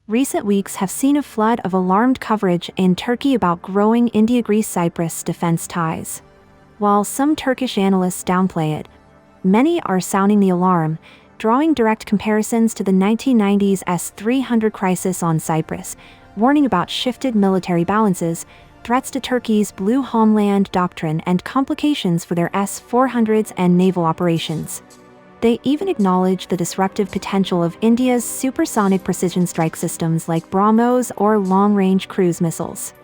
Recent weeks have seen a flood of alarmed coverage in Turkey about growing India-Cyprus defense ties. While some Turkish analysts downplay it, many are sounding the alarm, drawing direct comparisons to the 1990s S-300 crisis on Cyprus, warning about shifted military balances, threats to Turkey's Blue Homeland doctrine, and complications for their S-400s and naval operations. They even acknowledge the disruptive potential of India's supersonic precision strike systems like BrahMos or long-range cruise missiles.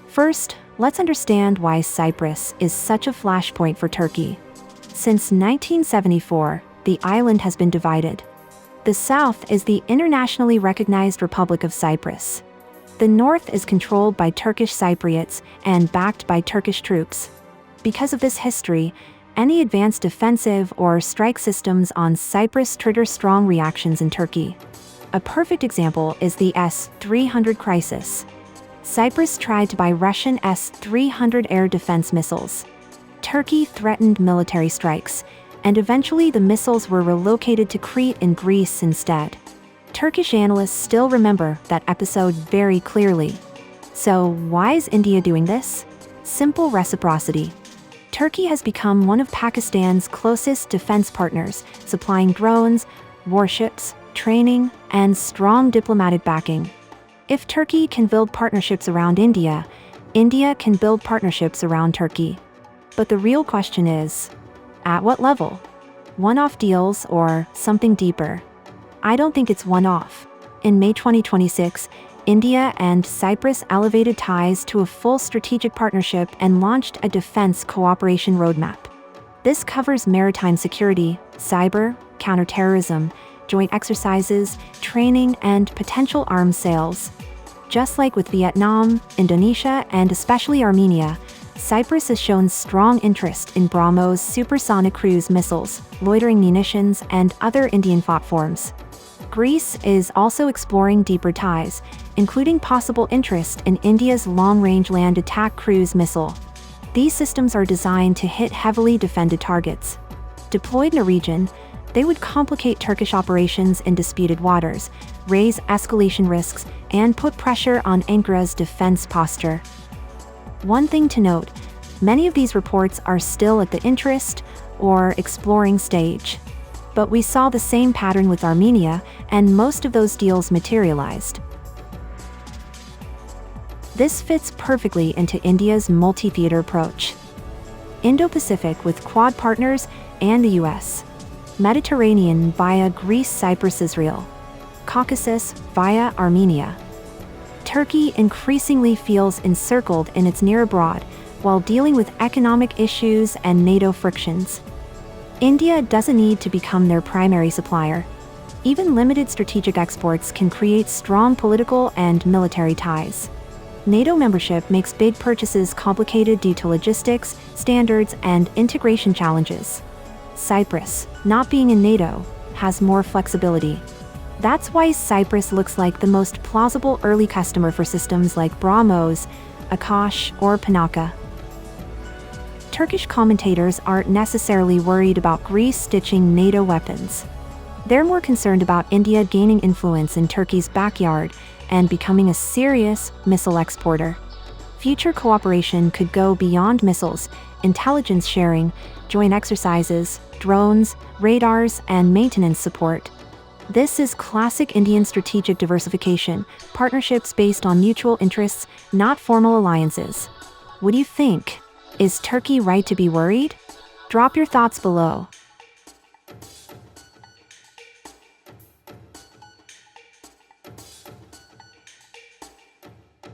First, let's understand why Cyprus is such a flashpoint for Turkey. Since 1974, the island has been divided. The south is the internationally recognized Republic of Cyprus. The north is controlled by Turkish Cypriots and backed by Turkish troops. Because of this history, any advanced defensive or strike systems on Cyprus trigger strong reactions in Turkey. A perfect example is the S-300 crisis. Cyprus tried to buy Russian S-300 air defense missiles. Turkey threatened military strikes, and eventually the missiles were relocated to Crete in Greece instead. Turkish analysts still remember that episode very clearly. So why is India doing this? Simple reciprocity. Turkey has become one of Pakistan's closest defense partners, supplying drones, warships, training, and strong diplomatic backing. If Turkey can build partnerships around India, India can build partnerships around Turkey. But the real question is, at what level? One-off deals or something deeper? I don't think it's one-off. In May 2026, India and Cyprus elevated ties to a full strategic partnership and launched a defense cooperation roadmap. This covers maritime security, cyber, counterterrorism, joint exercises, training, and potential arms sales. Just like with Vietnam, Indonesia, and especially Armenia, Cyprus has shown strong interest in BrahMos supersonic cruise missiles, loitering munitions, and other Indian thought forms. Greece is also exploring deeper ties, including possible interest in India's long-range land attack cruise missile. These systems are designed to hit heavily defended targets. Deployed in a region, they would complicate Turkish operations in disputed waters, raise escalation risks, and put pressure on Ankara's defense posture. One thing to note, many of these reports are still at the interest or exploring stage. But we saw the same pattern with Armenia, and most of those deals materialized. This fits perfectly into India's multi-theater approach. Indo-Pacific with Quad partners and the US. Mediterranean via Greece, Cyprus, Israel. Caucasus via Armenia. Turkey increasingly feels encircled in its near abroad, while dealing with economic issues and NATO frictions. India doesn't need to become their primary supplier. Even limited strategic exports can create strong political and military ties. NATO membership makes big purchases complicated due to logistics, standards, and integration challenges. Cyprus, not being in NATO, has more flexibility. That's why Cyprus looks like the most plausible early customer for systems like BrahMos, Akash, or Panaka. Turkish commentators aren't necessarily worried about Greece stitching NATO weapons. They're more concerned about India gaining influence in Turkey's backyard and becoming a serious missile exporter. Future cooperation could go beyond missiles, intelligence sharing, joint exercises, drones, radars, and maintenance support. This is classic Indian strategic diversification, partnerships based on mutual interests, not formal alliances. What do you think? Is Turkey right to be worried? Drop your thoughts below.